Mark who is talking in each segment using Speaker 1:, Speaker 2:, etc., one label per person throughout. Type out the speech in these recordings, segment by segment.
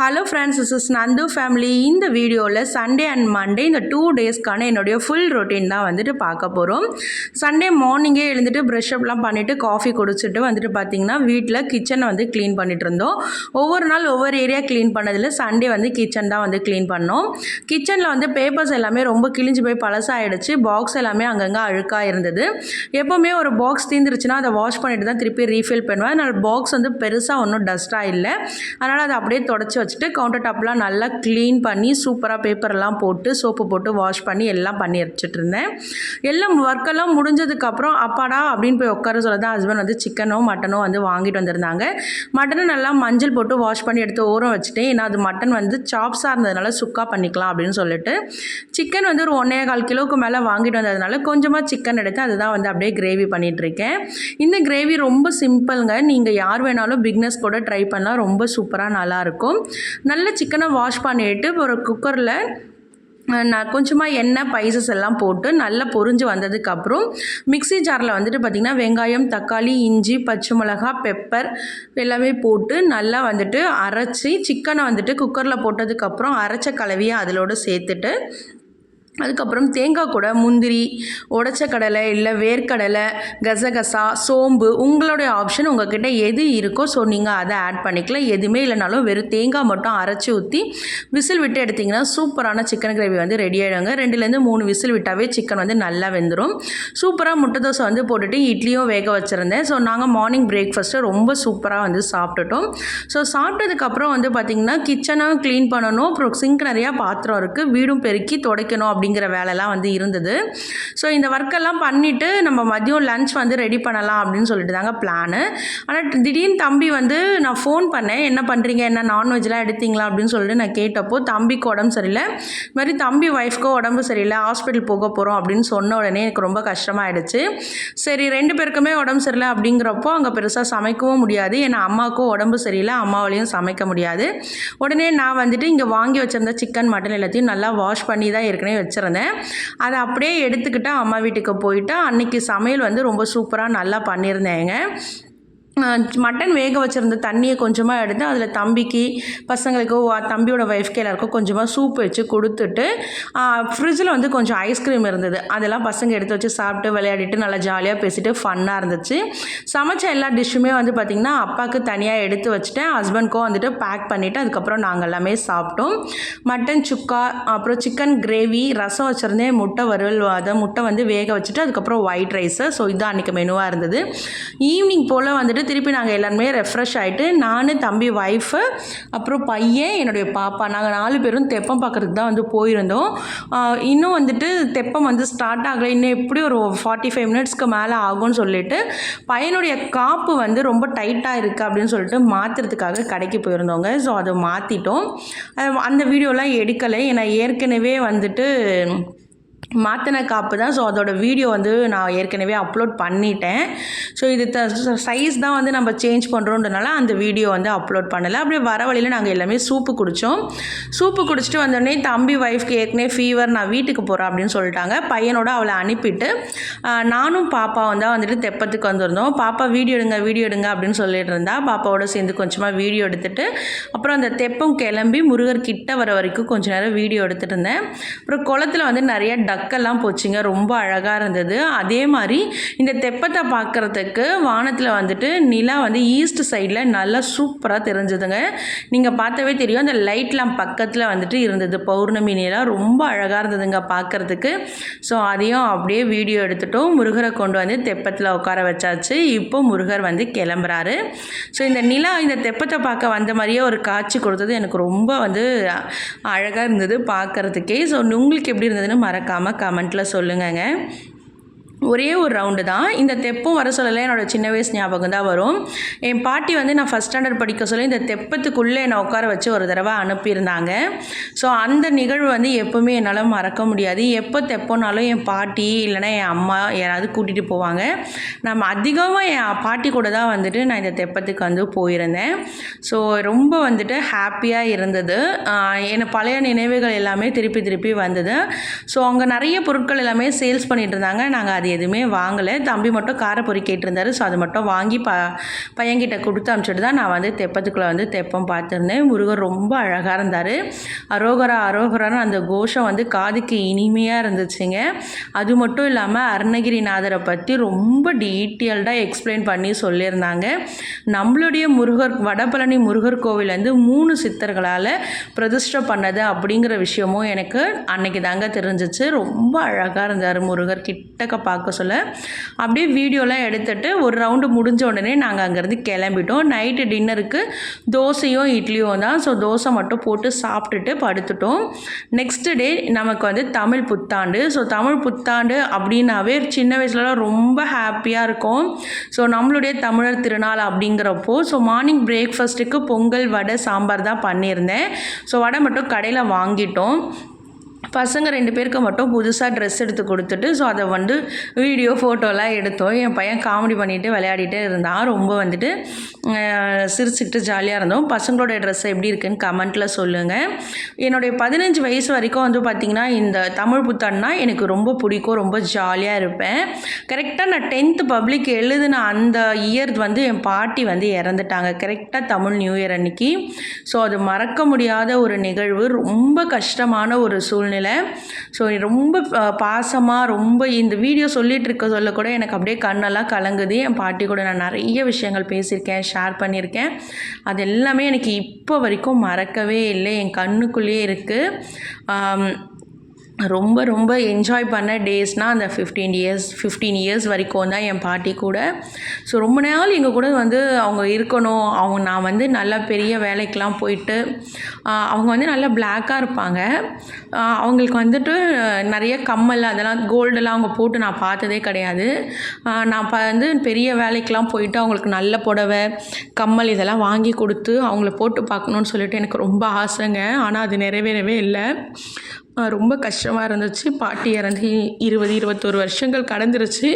Speaker 1: Hello friends, this is Nandu family. இந்த வீடியோவில் Sunday and Monday இந்த 2 டேஸ்க்கான என்னுடைய ஃபுல் ரொட்டீன் தான் வந்துட்டு பார்க்க போகிறோம். சண்டே மார்னிங்கே எழுந்துட்டு ப்ரஷ் அப்லாம் பண்ணிவிட்டு காஃபி குடிச்சிட்டு வந்துட்டு பார்த்திங்கன்னா வீட்டில் கிச்சனை வந்து க்ளீன் பண்ணிட்டு இருந்தோம். ஒவ்வொரு நாள் ஒவ்வொரு ஏரியா க்ளீன் பண்ணதில் சண்டே வந்து கிச்சன் தான் வந்து க்ளீன் பண்ணோம். கிச்சனில் வந்து பேப்பர்ஸ் எல்லாமே ரொம்ப கிழிஞ்சு போய் பழசாகிடுச்சு. பாக்ஸ் எல்லாமே அங்கங்கே அழுக்காக இருந்தது. எப்போவுமே ஒரு பாக்ஸ் தீந்துருச்சுன்னா அதை வாஷ் பண்ணிட்டு தான் திருப்பி ரீஃபில் பண்ணுவேன். அதனால் பாக்ஸ் வந்து பெருசாக ஒன்றும் டஸ்ட்டாக இல்லை. அதனால் அதை அப்படியே தொடச்சி வச்சுட்டு கவுண்டர் டாப்லாம் நல்லா க்ளீன் பண்ணி சூப்பராக பேப்பரெல்லாம் போட்டு சோப்பு போட்டு வாஷ் பண்ணி எல்லாம் பண்ணி வச்சுட்டு இருந்தேன். எல்லாம் ஒர்க்கெல்லாம் முடிஞ்சதுக்கப்புறம் அப்பாடா அப்படின்னு போய் உட்கார சொல்ல தான் ஹஸ்பண்ட் வந்து சிக்கனோ மட்டனோ வந்து வாங்கிட்டு வந்திருந்தாங்க. மட்டனை நல்லா மஞ்சள் போட்டு வாஷ் பண்ணி எடுத்து ஊற வச்சுட்டேன். ஏன்னா அது மட்டன் வந்து சாப்ஸாக இருந்ததுனால சுக்கா பண்ணிக்கலாம் அப்படின்னு சொல்லிட்டு சிக்கன் வந்து ஒரு 1.25 கிலோவுக்கு மேலே வாங்கிட்டு வந்ததுனால கொஞ்சமாக சிக்கன் எடுத்து அதுதான் வந்து அப்படியே கிரேவி பண்ணிகிட்ருக்கேன். இந்த கிரேவி ரொம்ப சிம்பிளுங்க. நீங்கள் யார் வேணாலும் பிக்னஸ் கூட ட்ரை பண்ணலாம். ரொம்ப சூப்பராக நல்லாயிருக்கும். நல்ல சிக்கனை வாஷ் பண்ணிவிட்டு ஒரு குக்கரில் நான் கொஞ்சமாக எண்ணெய் ஸ்பைசஸ் எல்லாம் போட்டு நல்லா பொரிஞ்சு வந்ததுக்கப்புறம் மிக்ஸி ஜாரில் வந்துட்டு பார்த்திங்கன்னா வெங்காயம், தக்காளி, இஞ்சி, பச்சை மிளகா, பெப்பர் எல்லாமே போட்டு நல்லா வந்துட்டு அரைச்சி சிக்கனை வந்துட்டு குக்கரில் போட்டதுக்கப்புறம் அரைச்ச கலவையை அதிலோடு சேர்த்துட்டு அதுக்கப்புறம் தேங்காய் கூட முந்திரி, உடைச்ச கடலை இல்லை வேர்க்கடலை, கசகசா, சோம்பு உங்களுடைய ஆப்ஷன். உங்கள்கிட்ட எது இருக்கோ ஸோ நீங்கள் அதை ஆட் பண்ணிக்கலாம். எதுவுமே இல்லைனாலும் வெறும் தேங்காய் மட்டும் அரைச்சி ஊற்றி விசில் விட்டு எடுத்திங்கன்னா சூப்பரான சிக்கன் கிரேவி வந்து ரெடி ஆகிடுங்க. 2-3 விசில் விட்டாவே சிக்கன் வந்து நல்லா வெந்துடும். சூப்பராக முட்டை தோசை வந்து போட்டுட்டு இட்லியும் வேக வச்சுருந்தேன். ஸோ நாங்கள் மார்னிங் பிரேக்ஃபாஸ்ட்டு ரொம்ப சூப்பராக வந்து சாப்பிட்டுட்டோம். ஸோ சாப்பிட்டதுக்கப்புறம் வந்து பார்த்திங்கன்னா கிச்சனும் க்ளீன் பண்ணணும். அப்புறம் சிங்க் நிறையா பாத்திரம் இருக்குது, வீடும் பெருக்கி துடைக்கணும் அப்படிங்கிற வேலைலாம் வந்து இருந்தது. ஸோ இந்த ஒர்க்கெல்லாம் பண்ணிவிட்டு நம்ம மதியம் லன்ச் வந்து ரெடி பண்ணலாம் அப்படின்னு சொல்லிட்டு தாங்க பிளானு. ஆனால் திடீர்னு தம்பி வந்து நான் ஃபோன் பண்ணேன், என்ன பண்ணுறீங்க, என்ன நான்வெஜ்லாம் எடுத்தீங்களா அப்படின்னு சொல்லிட்டு நான் கேட்டப்போ தம்பிக்கு உடம்பு சரியில்லை, இது மாதிரி தம்பி ஒய்ஃப்க்கோ உடம்பு சரியில்லை, ஹாஸ்பிட்டல் போக போகிறோம் அப்படின்னு சொன்ன உடனே எனக்கு ரொம்ப கஷ்டமாயிடுச்சு. சரி 2 பேருக்குமே உடம்பு சரியில்லை அப்படிங்கிறப்போ அங்கே பெருசாக சமைக்கவும் முடியாது. ஏன்னா அம்மாவுக்கும் உடம்பு சரியில்லை, அம்மாவாலையும் சமைக்க முடியாது. உடனே நான் வந்துட்டு இங்கே வாங்கி வச்சுருந்த சிக்கன் மட்டன் எல்லாத்தையும் நல்லா வாஷ் பண்ணி தான் ஏற்கனவே வச்சுருந்தேன். அதை அப்படியே எடுத்துக்கிட்டு அம்மா வீட்டுக்கு போயிட்டு அன்றைக்கி சமையல் வந்து ரொம்ப சூப்பராக நல்லா பண்ணியிருந்தேங்க. மட்டன் வேக வச்சுருந்த தண்ணியை கொஞ்சமாக எடுத்து அதில் தம்பிக்கு, பசங்களுக்கு, தம்பியோட ஒய்ஃப்க்கு எல்லாருக்கும் கொஞ்சமாக சூப் வச்சு கொடுத்துட்டு ஃப்ரிட்ஜில் வந்து கொஞ்சம் ஐஸ்கிரீம் இருந்தது. அதெல்லாம் பசங்க எடுத்து வச்சு சாப்பிட்டு விளையாடிட்டு நல்லா ஜாலியாக பேசிட்டு ஃபன்னாக இருந்துச்சு. சமைச்ச எல்லா டிஷ்ஷுமே வந்து பார்த்திங்கன்னா அப்பாவுக்கு தனியாக எடுத்து வச்சுட்டேன். ஹஸ்பண்ட்க்கும் வந்துட்டு பேக் பண்ணிவிட்டு அதுக்கப்புறம் நாங்கள் எல்லாமே சாப்பிட்டோம். மட்டன் சுக்கா, அப்புறம் சிக்கன் கிரேவி, ரசம் வச்சுருந்தேன், முட்டை வறுவல், அதை முட்டை வந்து வேக வச்சுட்டு அதுக்கப்புறம் ஒயிட் ரைஸு. ஸோ இதுதான் அன்றைக்கி மெனுவாக இருந்தது. ஈவினிங் போல் வந்துட்டு திருப்பி நாங்கள் எல்லாருமே ரெஃப்ரெஷ் ஆகிட்டு நான், தம்பி ஒய்ஃபு, அப்புறம் பையன், என்னுடைய பாப்பா, நாங்கள் 4 பேரும் தெப்பம் பார்க்குறதுக்கு தான் வந்து போயிருந்தோம். இன்னும் வந்துட்டு தெப்பம் வந்து ஸ்டார்ட் ஆகலை, இன்னும் எப்படி ஒரு 45 மினிட்ஸ்க்கு மேலே ஆகும்னு சொல்லிட்டு பையனுடைய காப்பு வந்து ரொம்ப டைட்டாக இருக்குது அப்படின்னு சொல்லிட்டு மாற்றுறதுக்காக கடைக்கு போயிருந்தோங்க. ஸோ அதை மாற்றிட்டோம். அந்த வீடியோலாம் எடுக்கலை, ஏன்னா ஏற்கனவே வந்துட்டு மாற்றின காப்பு தான். ஸோ அதோட வீடியோ வந்து நான் ஏற்கனவே அப்லோட் பண்ணிட்டேன். ஸோ இது சைஸ் தான் வந்து நம்ம சேஞ்ச் பண்ணுறோன்றனால அந்த வீடியோ வந்து அப்லோட் பண்ணலை. அப்படியே வர வழியில் நாங்கள் எல்லாமே சூப்பு குடித்தோம். சூப்பு குடிச்சிட்டு வந்தோடனே தம்பி ஒய்ஃப்க்கு ஏற்கனவே ஃபீவர், நான் வீட்டுக்கு போகிறேன் அப்படின்னு சொல்லிட்டாங்க. பையனோட அவளை அனுப்பிட்டு நானும் பாப்பாவும் தான் வந்துட்டு தெப்பத்துக்கு வந்திருந்தோம். பாப்பா வீடியோ எடுங்க அப்படின்னு சொல்லிட்டு இருந்தா. பாப்பாவோட சேர்ந்து கொஞ்சமாக வீடியோ எடுத்துகிட்டு அப்புறம் அந்த தெப்பம் கிளம்பி முருகர் கிட்ட வர வரைக்கும் கொஞ்சம் நேரம் வீடியோ எடுத்துகிட்டு இருந்தேன். அப்புறம் குளத்தில் வந்து நிறைய டக்கெல்லாம் போச்சுங்க, ரொம்ப அழகாக இருந்தது. அதே மாதிரி இந்த தெப்பத்தை பார்க்குறதுக்கு வானத்தில் வந்துட்டு நிலா வந்து ஈஸ்ட் சைடில் நல்லா சூப்பராக தெரிஞ்சதுங்க. நீங்கள் பார்த்தாவே தெரியும், அந்த லைட்லாம் பக்கத்தில் வந்துட்டு இருந்தது. பௌர்ணமி நிலா ரொம்ப அழகாக இருந்ததுங்க பார்க்குறதுக்கு. ஸோ அதையும் அப்படியே வீடியோ எடுத்துட்டோம். முருகரை கொண்டு வந்து தெப்பத்தில் உட்கார வச்சாச்சு. இப்போ முருகர் வந்து கிளம்புறாரு. ஸோ இந்த நிலா இந்த தெப்பத்தை பார்க்க வந்த மாதிரியே ஒரு காட்சி கொடுத்தது எனக்கு ரொம்ப வந்து அழகாக இருந்தது பார்க்குறதுக்கே. ஸோ உங்களுக்கு எப்படி இருந்ததுன்னு மறக்காமல் கமெண்ட்டில் சொல்லுங்கங்க. ஒரே ஒரு ரவுண்டு தான். இந்த தெப்பம் வர சொல்லலை, என்னோடய சின்ன வயசு ஞாபகம் தான் வரும். என் பாட்டி வந்து நான் ஃபஸ்ட் ஸ்டாண்டர்ட் படிக்க சொல்லி இந்த தெப்பத்துக்குள்ளே என்னை உட்கார வச்சு ஒரு தடவை அனுப்பியிருந்தாங்க. ஸோ அந்த நிகழ்வு வந்து எப்போவுமே என்னால் மறக்க முடியாது. எப்போ தெப்பம்னாலும் என் பாட்டி இல்லைனா என் அம்மா யாராவது கூட்டிகிட்டு போவாங்க. நம்ம அதிகமாக என் பாட்டி கூட தான் வந்துட்டு நான் இந்த தெப்பத்துக்கு வந்து போயிருந்தேன். ஸோ ரொம்ப வந்துட்டு ஹாப்பியாக இருந்தது. எனக்கு பழைய நினைவுகள் எல்லாமே திருப்பி வந்தது. ஸோ அங்கே நிறைய பொருட்கள் எல்லாமே சேல்ஸ் பண்ணிகிட்டு இருந்தாங்க. நாங்கள் அது எதுவுமே வாங்கலை. தம்பி மட்டும் காரப்பொரி கேட்டிருந்தாரு. ஸோ அது மட்டும் வாங்கி பையன்கிட்ட கொடுத்து அனுப்பிச்சிட்டு தான் நான் வந்து தெப்பத்துக்குள்ளே வந்து தெப்பம் பார்த்துருந்தேன். முருகர் ரொம்ப அழகாக இருந்தார். அரோகரா அரோகரான்னு அந்த கோஷம் வந்து காதுக்கு இனிமையாக இருந்துச்சுங்க. அது மட்டும் இல்லாமல் அருணகிரிநாதரை பற்றி ரொம்ப டீட்டெயில்டாக எக்ஸ்பிளைன் பண்ணி சொல்லியிருந்தாங்க. நம்மளுடைய முருகர் வடபழனி முருகர் கோவில் வந்து 3 சித்தர்களால் பிரதிஷ்டை பண்ணது அப்படிங்கிற விஷயமும் எனக்கு அன்னைக்கு தாங்க தெரிஞ்சிச்சு. ரொம்ப அழகாக இருந்தார் முருகர் கிட்டக்க பார்க்க சொல்ல. அப்படியே வீடியோலாம் எடுத்துகிட்டு ஒரு ரவுண்டு முடிஞ்ச உடனே நாங்கள் அங்கேருந்து கிளம்பிட்டோம். நைட்டு டின்னருக்கு தோசையும் இட்லியும் தான். ஸோ தோசை மட்டும் போட்டு சாப்பிட்டுட்டு படுத்துட்டோம். நெக்ஸ்ட் டே நமக்கு வந்து தமிழ் புத்தாண்டு. ஸோ தமிழ் புத்தாண்டு அப்படின்னாவே சின்ன வயசுலலாம் ரொம்ப ஹாப்பியாக இருக்கும். ஸோ நம்மளுடைய தமிழர் திருநாள் அப்படிங்கிறப்போ ஸோ மார்னிங் பிரேக்ஃபாஸ்ட்டுக்கு பொங்கல், வடை, சாம்பார் தான் பண்ணியிருந்தேன். ஸோ வடை மட்டும் கடையில் வாங்கிட்டோம். பசங்க 2 பேருக்கு மட்டும் புதுசாக ட்ரெஸ் எடுத்து கொடுத்துட்டு ஸோ அதை வந்து வீடியோ ஃபோட்டோலாம் எடுத்தோம். என் பையன் காமெடி பண்ணிவிட்டு விளையாடிட்டே இருந்தான். ரொம்ப வந்துட்டு சிரிச்சுக்கிட்டு ஜாலியாக இருந்தோம். பசங்களோட ட்ரெஸ் எப்படி இருக்குன்னு கமெண்ட்டில் சொல்லுங்கள். என்னுடைய 15 வயசு வரைக்கும் வந்து பார்த்திங்கன்னா இந்த தமிழ் புத்தாண்டுனா எனக்கு ரொம்ப பிடிக்கும். ரொம்ப ஜாலியாக இருப்பேன். கரெக்டாக நான் 10th பப்ளிக் எழுதின அந்த இயர் வந்து என் பாட்டி வந்து இறந்துட்டாங்க. கரெக்டாக தமிழ் நியூ இயர் அன்னைக்கு. ஸோ அது மறக்க முடியாத ஒரு நிகழ்வு. ரொம்ப கஷ்டமான ஒரு சூழ்நிலை. ஸோ ரொம்ப பாசமாக ரொம்ப இந்த வீடியோ சொல்லிகிட்டு இருக்க சொல்ல கூட எனக்கு அப்படியே கண்ணெல்லாம் கலங்குது. என் பாட்டி கூட நான் நிறைய விஷயங்கள் பேசியிருக்கேன், ஷேர் பண்ணியிருக்கேன். அது எல்லாமே எனக்கு இப்போ வரைக்கும் மறக்கவே இல்லை. என் கண்ணுக்குள்ளேயே இருக்குது. ரொம்ப ரொம்ப என்ஜாய் பண்ண டேஸ்னால் அந்த 15 இயர்ஸ் வரைக்கும் தான் என் பாட்டி கூட. ஸோ ரொம்ப நாள் எங்கள் கூட வந்து அவங்க இருக்கணும். நான் வந்து நல்லா பெரிய வேலைக்கெலாம் போயிட்டு அவங்க வந்து நல்லா பிளாக்காக இருப்பாங்க. அவங்களுக்கு வந்துட்டு நிறைய கம்மல் அதெல்லாம் கோல்டெல்லாம் அவங்க போட்டு நான் பார்த்ததே கிடையாது. நான் வந்து பெரிய வேலைக்கெலாம் போயிட்டு அவங்களுக்கு நல்ல புடவை, கம்மல் இதெல்லாம் வாங்கி கொடுத்து அவங்கள போட்டு பார்க்கணுன்னு சொல்லிட்டு எனக்கு ரொம்ப ஆசைங்க. ஆனால் அது நிறைவேறவே இல்லை. ரொம்ப கஷ்டமாக இருந்துச்சு. பாட்டி இறந்து 20-21 வருஷங்கள் கடந்துருச்சு.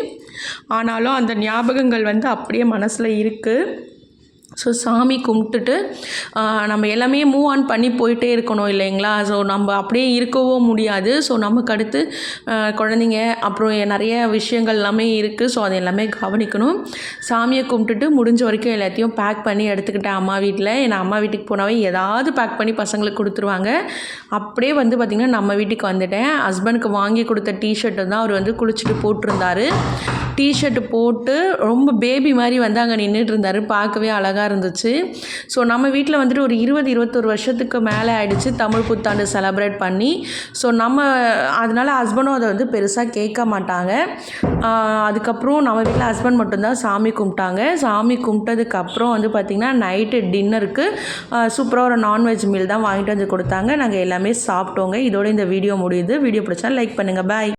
Speaker 1: ஆனாலும் அந்த ஞாபகங்கள் வந்து அப்படியே மனசில் இருக்குது. ஸோ சாமி கும்பிட்டுட்டு நம்ம எல்லாமே மூவ் ஆன் பண்ணி போயிட்டே இருக்கணும் இல்லைங்களா? ஸோ நம்ம அப்படியே இருக்கவும் முடியாது. ஸோ நமக்கு அடுத்து குழந்தைங்க அப்புறம் நிறைய விஷயங்கள் எல்லாமே இருக்குது. ஸோ அது எல்லாமே கவனிக்கணும். சாமியை கும்பிட்டுட்டு முடிஞ்ச வரைக்கும் எல்லாத்தையும் பேக் பண்ணி எடுத்துக்கிட்டேன் அம்மா வீட்டில். ஏன்னா அம்மா வீட்டுக்கு போனாவே ஏதாவது பேக் பண்ணி பசங்களுக்கு கொடுத்துருவாங்க. அப்படியே வந்து பார்த்திங்கன்னா நம்ம வீட்டுக்கு வந்துட்டேன். ஹஸ்பண்டுக்கு வாங்கி கொடுத்த டிஷர்ட்டு தான் அவர் வந்து குளிச்சுட்டு போட்டிருந்தார். டிஷர்ட்டு போட்டு ரொம்ப பேபி மாதிரி வந்து அங்கே நின்றுட்டு இருந்தார். பார்க்கவே அழகாக இருந்துச்சு. ஸோ நம்ம வீட்டில் வந்துட்டு ஒரு 20-21 வருஷத்துக்கு மேலே ஆகிடுச்சு தமிழ் புத்தாண்டு செலப்ரேட் பண்ணி. ஸோ அதனால் ஹஸ்பண்டும் அதை வந்து பெருசாக கேட்க மாட்டாங்க. அதுக்கப்புறம் நம்ம வீட்டில் ஹஸ்பண்ட் மட்டும்தான் சாமி கும்பிட்டாங்க. சாமி கும்பிட்டதுக்கப்புறம் வந்து பார்த்திங்கன்னா நைட்டு டின்னருக்கு சூப்பராக ஒரு நான்வெஜ் மீல் தான் வாங்கிட்டு வந்து கொடுத்தாங்க. நாங்கள் எல்லாமே சாப்பிட்டோங்க. இதோட இந்த வீடியோ முடியுது. வீடியோ பிடிச்சா லைக் பண்ணுங்கள். பாய்.